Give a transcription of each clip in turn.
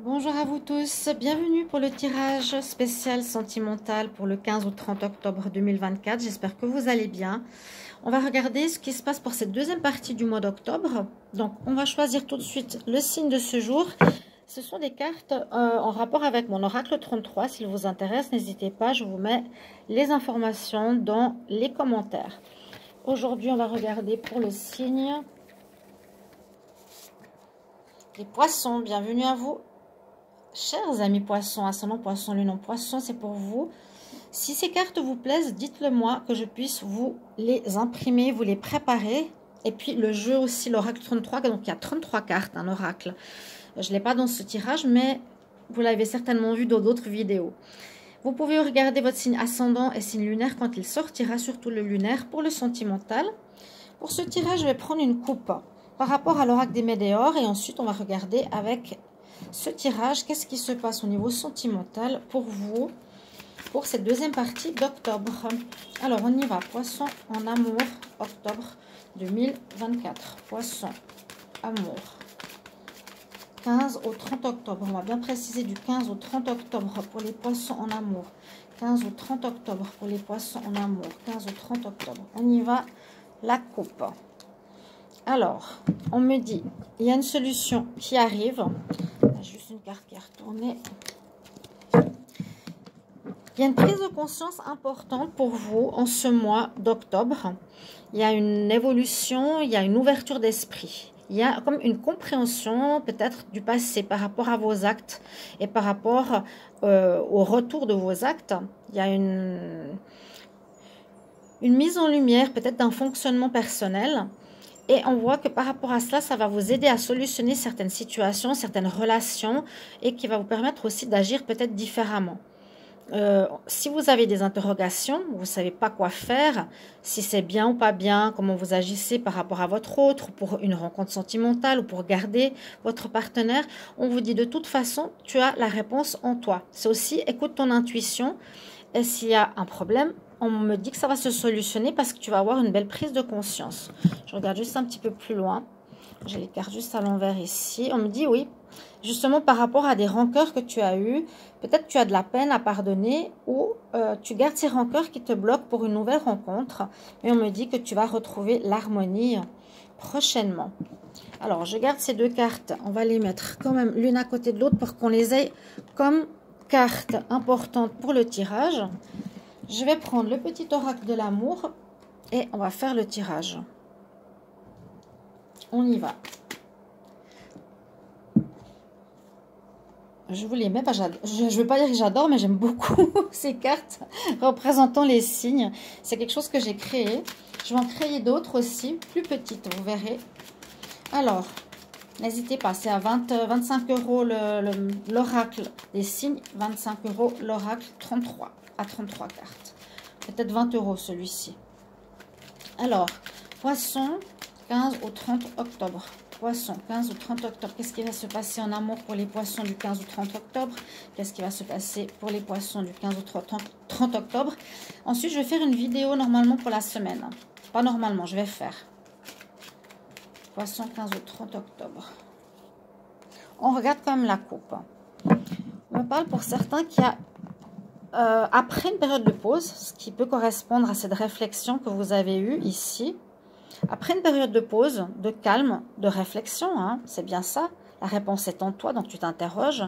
Bonjour à vous tous, bienvenue pour le tirage spécial sentimental pour le 15 au 30 octobre 2024. J'espère que vous allez bien. On va regarder ce qui se passe pour cette deuxième partie du mois d'octobre. Donc, on va choisir tout de suite le signe de ce jour. Ce sont des cartes en rapport avec mon oracle 33. S'il vous intéresse, n'hésitez pas, je vous mets les informations dans les commentaires. Aujourd'hui, on va regarder pour le signe des poissons. Bienvenue à vous. Chers amis poissons, ascendant poisson, lune en poisson, c'est pour vous. Si ces cartes vous plaisent, dites-le moi que je puisse vous les imprimer, vous les préparer. Et puis le jeu aussi, l'oracle 33, donc il y a 33 cartes, un oracle. Je ne l'ai pas dans ce tirage, mais vous l'avez certainement vu dans d'autres vidéos. Vous pouvez regarder votre signe ascendant et signe lunaire quand il sortira, surtout le lunaire, pour le sentimental. Pour ce tirage, je vais prendre une coupe par rapport à l'oracle des météores et ensuite on va regarder avec ce tirage, qu'est-ce qui se passe au niveau sentimental pour vous, pour cette deuxième partie d'octobre. Alors, on y va. Poisson en amour, octobre 2024. Poisson, amour. 15 au 30 octobre. On va bien préciser du 15 au 30 octobre pour les poissons en amour. 15 au 30 octobre pour les poissons en amour. 15 au 30 octobre. On y va. La coupe. Alors, on me dit, il y a une solution qui arrive. Juste une carte qui est retournée. Il y a une prise de conscience importante pour vous en ce mois d'octobre. Il y a une évolution, il y a une ouverture d'esprit. Il y a comme une compréhension peut-être du passé par rapport à vos actes et par rapport au retour de vos actes. Il y a une mise en lumière peut-être d'un fonctionnement personnel. Et on voit que par rapport à cela, ça va vous aider à solutionner certaines situations, certaines relations et qui va vous permettre aussi d'agir peut-être différemment. Si vous avez des interrogations, vous ne savez pas quoi faire, si c'est bien ou pas bien, comment vous agissez par rapport à votre autre, pour une rencontre sentimentale ou pour garder votre partenaire, on vous dit de toute façon, tu as la réponse en toi. C'est aussi, écoute ton intuition et s'il y a un problème, on me dit que ça va se solutionner parce que tu vas avoir une belle prise de conscience. Je regarde juste un petit peu plus loin. J'ai les cartes juste à l'envers ici. On me dit oui, justement par rapport à des rancœurs que tu as eues, peut-être tu as de la peine à pardonner ou tu gardes ces rancœurs qui te bloquent pour une nouvelle rencontre. Mais on me dit que tu vas retrouver l'harmonie prochainement. Alors, je garde ces deux cartes. On va les mettre quand même l'une à côté de l'autre pour qu'on les ait comme cartes importantes pour le tirage. Je vais prendre le petit oracle de l'amour et on va faire le tirage. On y va. Je vous les mets, je ne veux pas dire que j'adore, mais j'aime beaucoup ces cartes représentant les signes. C'est quelque chose que j'ai créé. Je vais en créer d'autres aussi, plus petites, vous verrez. Alors, n'hésitez pas, c'est à 25 € l'oracle des signes, 25 € l'oracle 33, à 33 cartes. Peut-être 20 € celui-ci. Alors, poisson, 15 au 30 octobre. Poisson, 15 au 30 octobre. Qu'est-ce qui va se passer en amour pour les poissons du 15 au 30 octobre? Qu'est-ce qui va se passer pour les poissons du 15 au 30 octobre? Ensuite, je vais faire une vidéo normalement pour la semaine. Pas normalement, je vais faire. Poisson, 15 au 30 octobre. On regarde quand même la coupe. On me parle pour certains qu'il y a après une période de pause, ce qui peut correspondre à cette réflexion que vous avez eue ici, après une période de pause, de calme, de réflexion, hein, c'est bien ça, la réponse est en toi, donc tu t'interroges,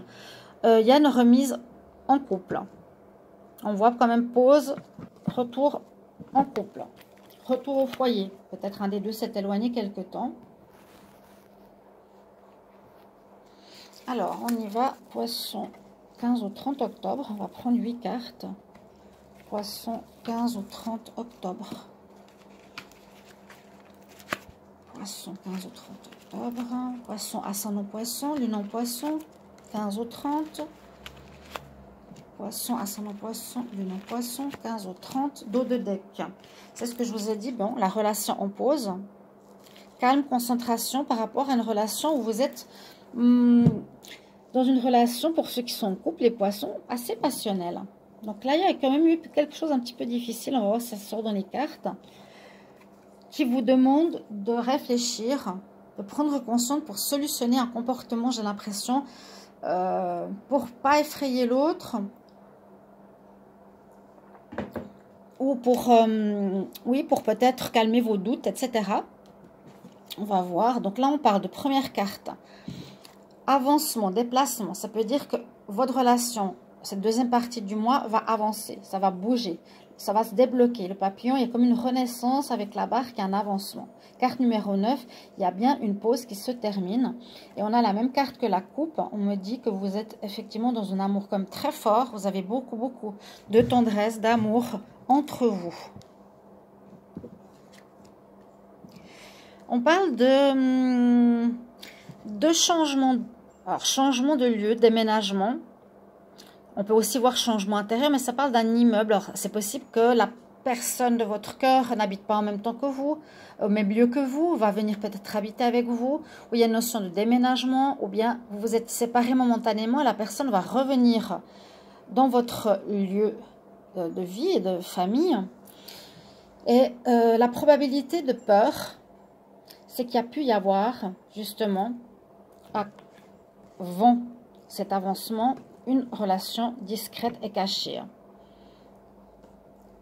il y a une remise en couple. On voit quand même pause, retour en couple, retour au foyer, peut-être un des deux s'est éloigné quelque temps. Alors, on y va, poisson. 15 au 30 octobre, on va prendre 8 cartes. Poisson, 15 au 30 octobre. Poisson, 15 au 30 octobre. Poisson, ascendant poisson, lune en poisson, 15 au 30. Poisson, ascendant poisson, lune en poisson, 15 au 30. Dos de deck. C'est ce que je vous ai dit. Bon, la relation en pause. Calme, concentration par rapport à une relation où vous êtes... dans une relation, pour ceux qui sont en couple, les poissons, assez passionnelle. Donc là, il y a quand même eu quelque chose un petit peu difficile. On va voir si ça sort dans les cartes. Qui vous demande de réfléchir, de prendre conscience pour solutionner un comportement, j'ai l'impression, pour pas effrayer l'autre. Ou pour, oui, pour peut-être calmer vos doutes, etc. On va voir. Donc là, on parle de première carte. Avancement, déplacement. Ça peut dire que votre relation, cette deuxième partie du mois, va avancer. Ça va bouger. Ça va se débloquer. Le papillon, il y a comme une renaissance avec la barque, un avancement. Carte numéro 9, il y a bien une pause qui se termine. Et on a la même carte que la coupe. On me dit que vous êtes effectivement dans un amour comme très fort. Vous avez beaucoup, beaucoup de tendresse, d'amour entre vous. On parle de changement, alors changement de lieu, déménagement. On peut aussi voir changement intérieur, mais ça parle d'un immeuble. Alors c'est possible que la personne de votre cœur n'habite pas en même temps que vous, au même lieu que vous, va venir peut-être habiter avec vous, ou il y a une notion de déménagement, ou bien vous vous êtes séparés momentanément et la personne va revenir dans votre lieu de vie et de famille. Et la probabilité de peur, c'est qu'il y a pu y avoir, justement, avant cet avancement, une relation discrète et cachée,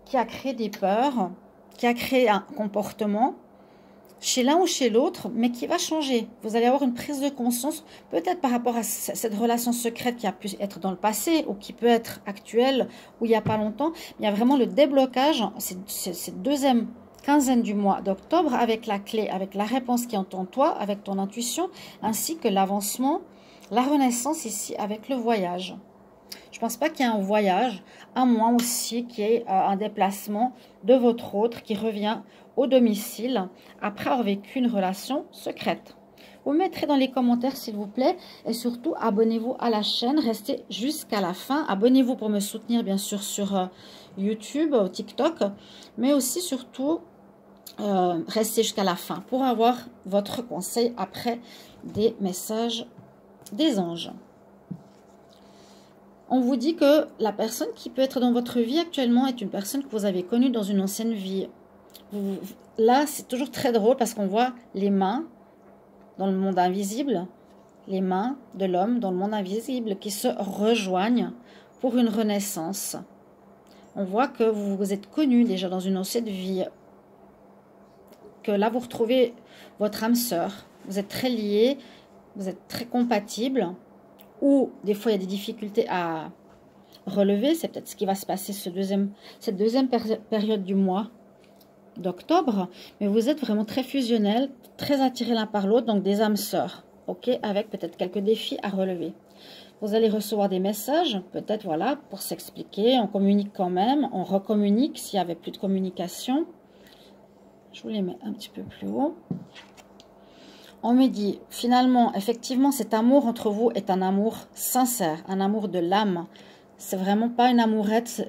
qui a créé des peurs, qui a créé un comportement chez l'un ou chez l'autre, mais qui va changer. Vous allez avoir une prise de conscience, peut-être par rapport à cette relation secrète qui a pu être dans le passé, ou qui peut être actuelle, ou il n'y a pas longtemps. Il y a vraiment le déblocage, cette deuxième quinzaine du mois d'octobre, avec la clé, avec la réponse qui est en toi, avec ton intuition, ainsi que l'avancement, la renaissance ici avec le voyage. Je ne pense pas qu'il y ait un voyage, à moins aussi qu'il y ait un déplacement de votre autre qui revient au domicile après avoir vécu une relation secrète. Vous mettrez dans les commentaires s'il vous plaît et surtout abonnez-vous à la chaîne, restez jusqu'à la fin. Abonnez-vous pour me soutenir bien sûr sur YouTube, TikTok, mais aussi surtout restez jusqu'à la fin pour avoir votre conseil après des messages des anges. On vous dit que la personne qui peut être dans votre vie actuellement est une personne que vous avez connue dans une ancienne vie. Là, c'est toujours très drôle parce qu'on voit les mains dans le monde invisible, les mains de l'homme dans le monde invisible qui se rejoignent pour une renaissance. On voit que vous vous êtes connus déjà dans une ancienne vie, que là vous retrouvez votre âme sœur, vous êtes très liés, vous êtes très compatibles, ou des fois il y a des difficultés à relever, c'est peut-être ce qui va se passer cette deuxième période du mois d'octobre, mais vous êtes vraiment très fusionnels, très attirés l'un par l'autre, donc des âmes sœurs, ok, avec peut-être quelques défis à relever. Vous allez recevoir des messages, peut-être voilà, pour s'expliquer, on communique quand même, on recommunique s'il n'y avait plus de communication. Je vous les mets un petit peu plus haut. On me dit, finalement, effectivement, cet amour entre vous est un amour sincère, un amour de l'âme. C'est vraiment pas une amourette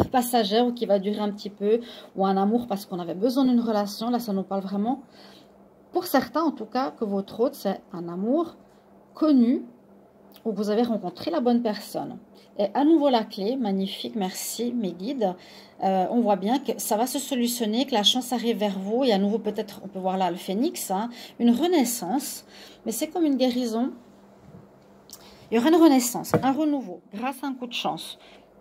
passagère ou qui va durer un petit peu, ou un amour parce qu'on avait besoin d'une relation. Là, ça nous parle vraiment, pour certains en tout cas, que votre autre, c'est un amour connu, où vous avez rencontré la bonne personne. Et à nouveau la clé, magnifique, merci mes guides. On voit bien que ça va se solutionner, que la chance arrive vers vous. Et à nouveau peut-être, on peut voir là le phénix, hein, une renaissance. Mais c'est comme une guérison. Il y aura une renaissance, un renouveau, grâce à un coup de chance.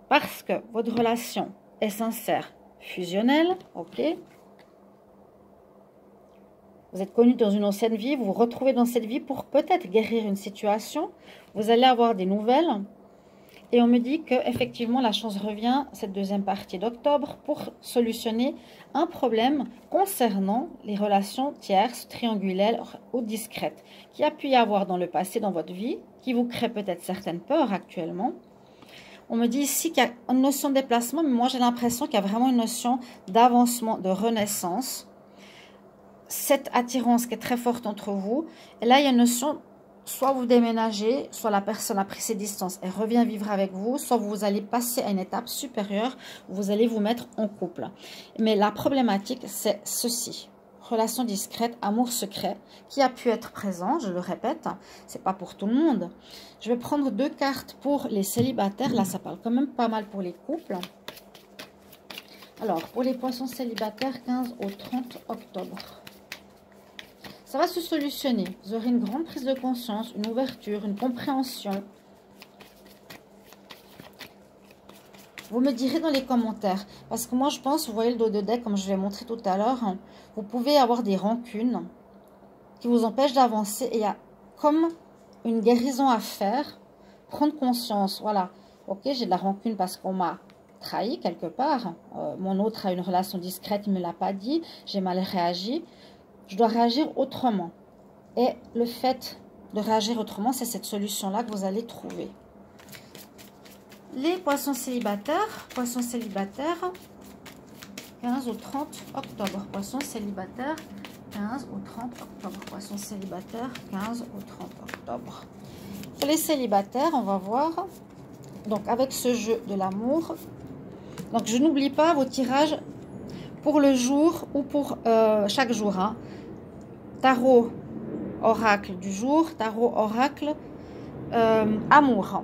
Parce que votre relation est sincère, fusionnelle, ok. Vous êtes connu dans une ancienne vie, vous vous retrouvez dans cette vie pour peut-être guérir une situation. Vous allez avoir des nouvelles. Et on me dit qu'effectivement, la chance revient cette deuxième partie d'octobre pour solutionner un problème concernant les relations tierces, triangulaires ou discrètes qui a pu y avoir dans le passé dans votre vie, qui vous crée peut-être certaines peurs actuellement. On me dit ici qu'il y a une notion de déplacement, mais moi j'ai l'impression qu'il y a vraiment une notion d'avancement, de renaissance. Cette attirance qui est très forte entre vous. Et là, il y a une notion, soit vous déménagez, soit la personne a pris ses distances et revient vivre avec vous, soit vous allez passer à une étape supérieure, vous allez vous mettre en couple. Mais la problématique, c'est ceci. Relation discrète, amour secret, qui a pu être présent, je le répète, c'est pas pour tout le monde. Je vais prendre 2 cartes pour les célibataires. Là, ça parle quand même pas mal pour les couples. Alors, pour les poissons célibataires, 15 au 30 octobre. Ça va se solutionner. Vous aurez une grande prise de conscience, une ouverture, une compréhension. Vous me direz dans les commentaires. Parce que moi, je pense, vous voyez le dos de deck, comme je l'ai montré tout à l'heure, hein, vous pouvez avoir des rancunes qui vous empêchent d'avancer. Et il y a comme une guérison à faire. Prendre conscience, voilà. Ok, j'ai de la rancune parce qu'on m'a trahi quelque part. Mon autre a une relation discrète, il ne me l'a pas dit. J'ai mal réagi. Je dois réagir autrement. Et le fait de réagir autrement, c'est cette solution-là que vous allez trouver. Les poissons célibataires, 15 au 30 octobre. Poissons célibataires, 15 au 30 octobre. Poissons célibataires, 15 au 30 octobre. Pour les célibataires, on va voir. Donc, avec ce jeu de l'amour. Donc, je n'oublie pas vos tirages pour le jour ou pour chaque jour. Hein. Tarot, oracle du jour. Tarot, oracle, amour.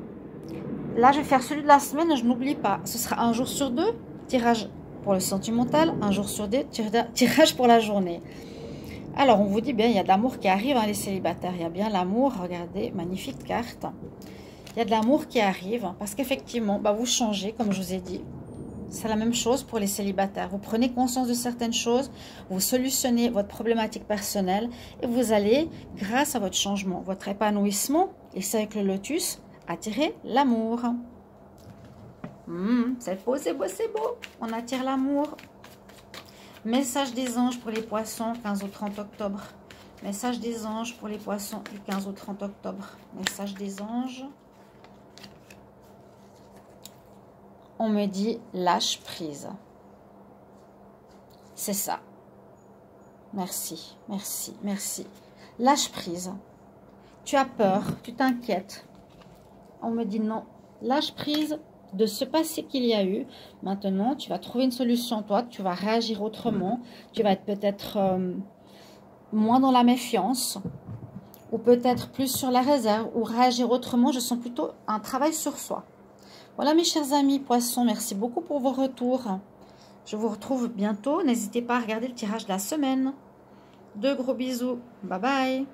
Là, je vais faire celui de la semaine, je n'oublie pas. Ce sera un jour sur deux, tirage pour le sentimental, un jour sur deux, tirage pour la journée. Alors, on vous dit bien, il y a de l'amour qui arrive, hein, les célibataires. Il y a bien l'amour, regardez, magnifique carte. Il y a de l'amour qui arrive, parce qu'effectivement, bah, vous changez, comme je vous ai dit. C'est la même chose pour les célibataires. Vous prenez conscience de certaines choses, vous solutionnez votre problématique personnelle, et vous allez, grâce à votre changement, votre épanouissement, et c'est avec le lotus, attirer l'amour. C'est beau, c'est beau, c'est beau. On attire l'amour. Message des anges pour les poissons, 15 au 30 octobre. Message des anges pour les poissons du 15 au 30 octobre. Message des anges. On me dit lâche prise. C'est ça. Merci, merci, merci. Lâche prise. Tu as peur, tu t'inquiètes. On me dit non, lâche prise de ce passé qu'il y a eu. Maintenant, tu vas trouver une solution, toi, tu vas réagir autrement. Tu vas être peut-être moins dans la méfiance ou peut-être plus sur la réserve ou réagir autrement. Je sens plutôt un travail sur soi. Voilà mes chers amis poissons, merci beaucoup pour vos retours. Je vous retrouve bientôt. N'hésitez pas à regarder le tirage de la semaine. De gros bisous. Bye bye.